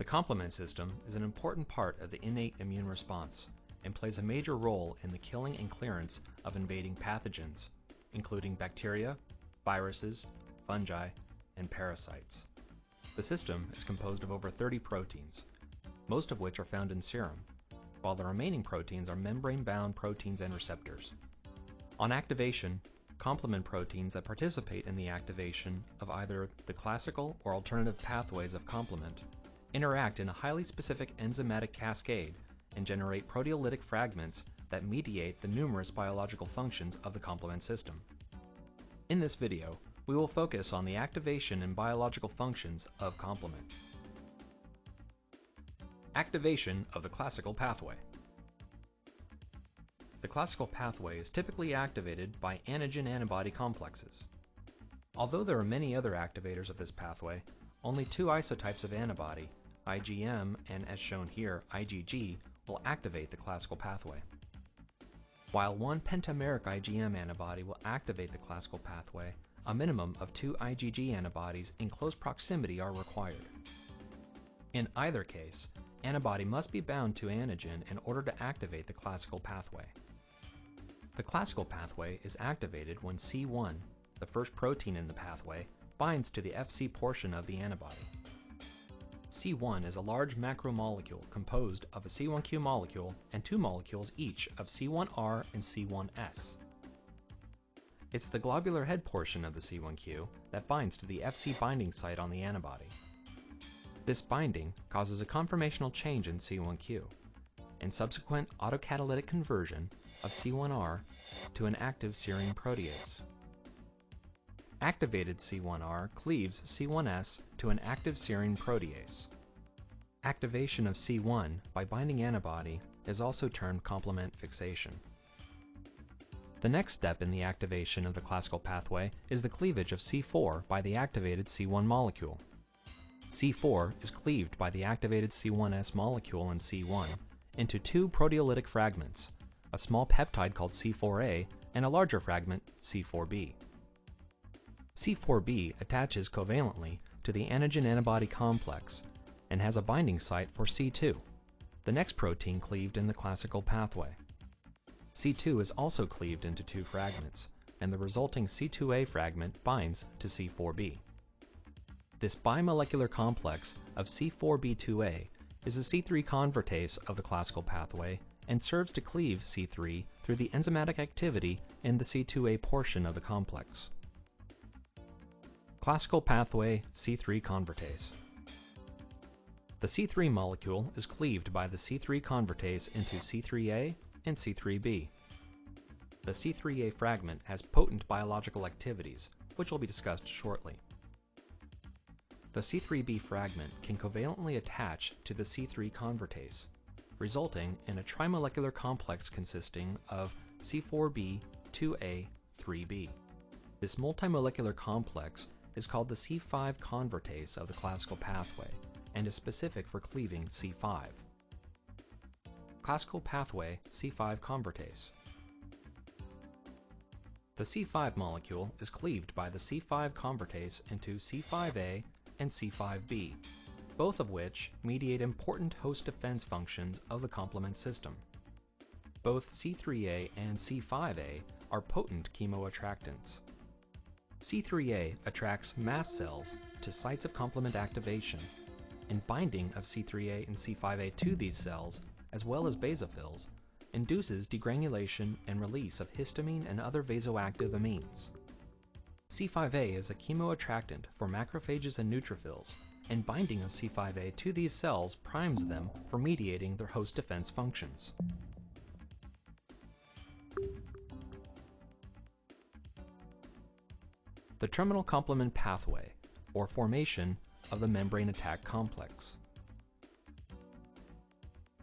complement system is an important part of the innate immune response and plays a major role in the killing and clearance of invading pathogens, including bacteria, viruses, fungi, and parasites. The system is composed of over 30 proteins, most of which are found in serum, while the remaining proteins are membrane-bound proteins and receptors. On activation, complement proteins that participate in the activation of either the classical or alternative pathways of complement interact in a highly specific enzymatic cascade and generate proteolytic fragments that mediate the numerous biological functions of the complement system. In this video, we will focus on the activation and biological functions of complement. Activation of the classical pathway. The classical pathway is typically activated by antigen-antibody complexes. Although there are many other activators of this pathway, only two isotypes of antibody, IgM and, as shown here, IgG, will activate the classical pathway. While one pentameric IgM antibody will activate the classical pathway, a minimum of two IgG antibodies in close proximity are required. In either case, antibody must be bound to antigen in order to activate the classical pathway. The classical pathway is activated when C1, the first protein in the pathway, binds to the Fc portion of the antibody. C1 is a large macromolecule composed of a C1q molecule and two molecules each of C1r and C1s. It's the globular head portion of the C1q that binds to the Fc binding site on the antibody. This binding causes a conformational change in C1q and subsequent autocatalytic conversion of C1r to an active serine protease. Activated C1r cleaves C1s to an active serine protease. Activation of C1 by binding antibody is also termed complement fixation. The next step in the activation of the classical pathway is the cleavage of C4 by the activated C1 molecule. C4 is cleaved by the activated C1s molecule in C1 into two proteolytic fragments, a small peptide called C4a and a larger fragment, C4b. C4b attaches covalently to the antigen-antibody complex and has a binding site for C2, the next protein cleaved in the classical pathway. C2 is also cleaved into two fragments, and the resulting C2a fragment binds to C4b. This bimolecular complex of C4b2a is a C3 convertase of the classical pathway and serves to cleave C3 through the enzymatic activity in the C2a portion of the complex. Classical pathway C3 convertase. The C3 molecule is cleaved by the C3 convertase into C3a and C3b. The C3a fragment has potent biological activities, which will be discussed shortly. The C3b fragment can covalently attach to the C3 convertase, resulting in a trimolecular complex consisting of C4b, 2a, 3b. This multimolecular complex is called the C5 convertase of the classical pathway and is specific for cleaving C5. Classical pathway C5 convertase. The C5 molecule is cleaved by the C5 convertase into C5a and C5b, both of which mediate important host defense functions of the complement system. Both C3a and C5a are potent chemoattractants. C3a attracts mast cells to sites of complement activation, and binding of C3a and C5a to these cells, as well as basophils, induces degranulation and release of histamine and other vasoactive amines. C5a is a chemoattractant for macrophages and neutrophils, and binding of C5a to these cells primes them for mediating their host defense functions. The terminal complement pathway, or formation of the membrane attack complex.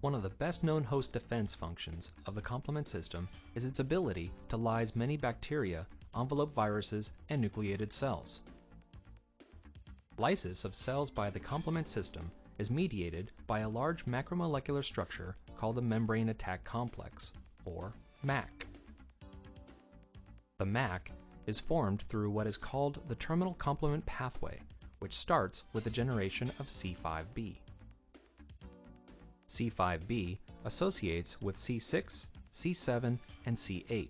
One of the best-known host defense functions of the complement system is its ability to lyse many bacteria, envelope viruses, and nucleated cells. Lysis of cells by the complement system is mediated by a large macromolecular structure called the membrane attack complex, or MAC. The MAC is formed through what is called the terminal complement pathway, which starts with the generation of C5b. C5b associates with C6, C7, and C8,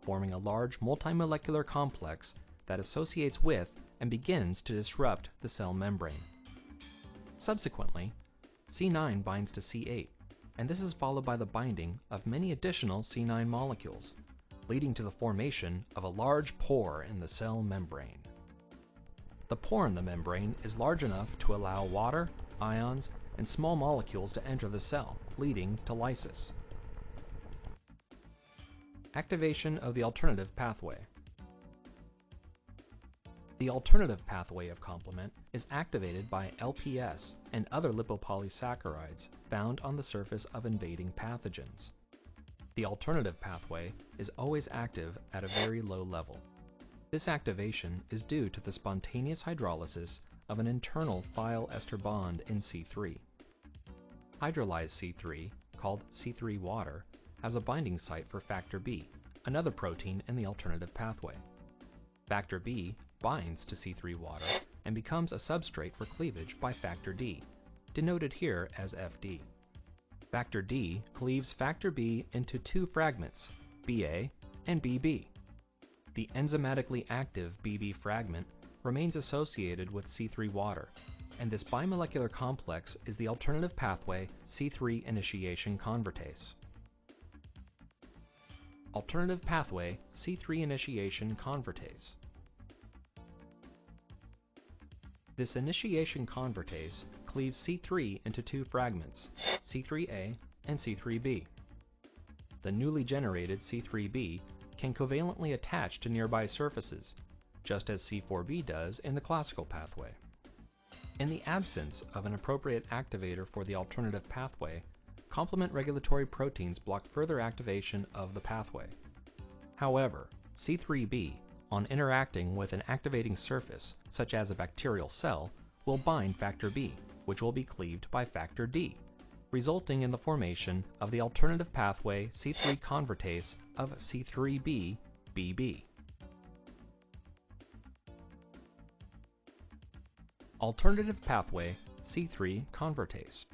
forming a large multimolecular complex that associates with and begins to disrupt the cell membrane. Subsequently, C9 binds to C8, and this is followed by the binding of many additional C9 molecules, leading to the formation of a large pore in the cell membrane. The pore in the membrane is large enough to allow water, ions, and small molecules to enter the cell, leading to lysis. Activation of the alternative pathway. The alternative pathway of complement is activated by LPS and other lipopolysaccharides found on the surface of invading pathogens. The alternative pathway is always active at a very low level. This activation is due to the spontaneous hydrolysis of an internal thiol ester bond in C3. Hydrolyzed C3, called C3 water, has a binding site for factor B, another protein in the alternative pathway. Factor B binds to C3 water and becomes a substrate for cleavage by factor D, denoted here as FD. Factor D cleaves factor B into two fragments, BA and BB. The enzymatically active BB fragment remains associated with C3 water, and this bimolecular complex is the alternative pathway C3 initiation convertase. Alternative pathway C3 initiation convertase. This initiation convertase cleaves C3 into two fragments, C3a and C3b. The newly generated C3b can covalently attach to nearby surfaces, just as C4b does in the classical pathway. In the absence of an appropriate activator for the alternative pathway, complement regulatory proteins block further activation of the pathway. However, C3b, on interacting with an activating surface, such as a bacterial cell, will bind factor B, which will be cleaved by factor D, resulting in the formation of the alternative pathway C3 convertase of C3b-BB. Alternative pathway C3 convertase.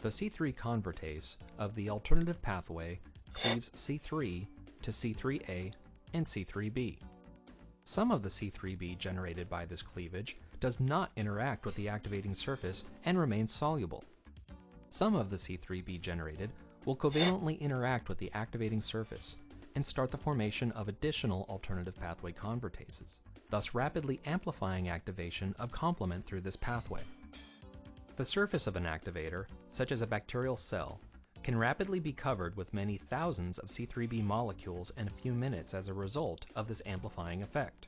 The C3 convertase of the alternative pathway cleaves C3 to C3a and C3b. Some of the C3b generated by this cleavage does not interact with the activating surface and remains soluble. Some of the C3b generated will covalently interact with the activating surface and start the formation of additional alternative pathway convertases, thus rapidly amplifying activation of complement through this pathway. The surface of an activator, such as a bacterial cell, can rapidly be covered with many thousands of C3b molecules in a few minutes as a result of this amplifying effect.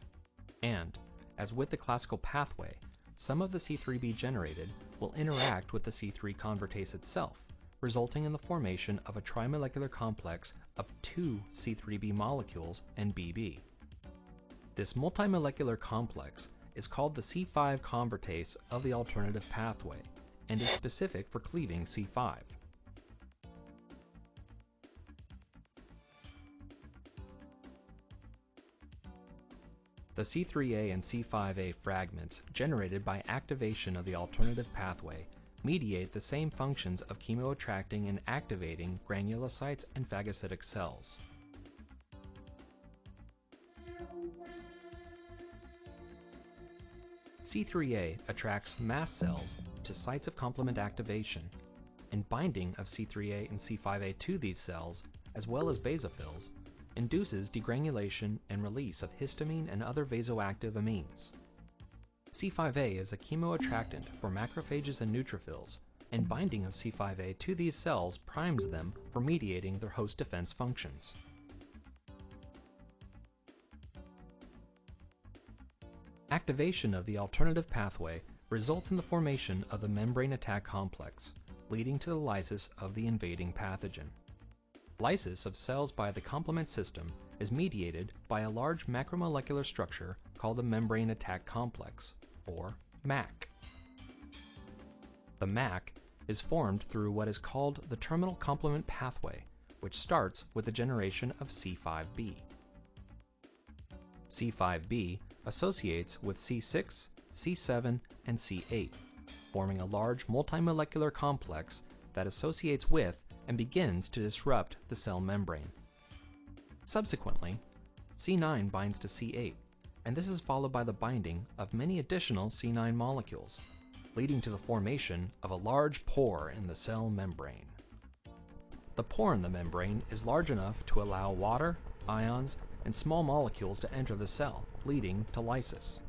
And, as with the classical pathway, some of the C3b generated will interact with the C3 convertase itself, resulting in the formation of a trimolecular complex of two C3b molecules and BB. This multimolecular complex is called the C5 convertase of the alternative pathway and is specific for cleaving C5. The C3a and C5a fragments generated by activation of the alternative pathway mediate the same functions of chemoattracting and activating granulocytes and phagocytic cells. C3a attracts mast cells to sites of complement activation, and binding of C3a and C5a to these cells, as well as basophils, induces degranulation and release of histamine and other vasoactive amines. C5a is a chemoattractant for macrophages and neutrophils, and binding of C5a to these cells primes them for mediating their host defense functions. Activation of the alternative pathway results in the formation of the membrane attack complex, leading to the lysis of the invading pathogen. Lysis of cells by the complement system is mediated by a large macromolecular structure called the membrane attack complex, or MAC. The MAC is formed through what is called the terminal complement pathway, which starts with the generation of C5b. C5b associates with C6, C7, and C8, forming a large multimolecular complex that associates with and begins to disrupt the cell membrane. Subsequently, C9 binds to C8, and this is followed by the binding of many additional C9 molecules, leading to the formation of a large pore in the cell membrane. The pore in the membrane is large enough to allow water, ions, and small molecules to enter the cell, leading to lysis.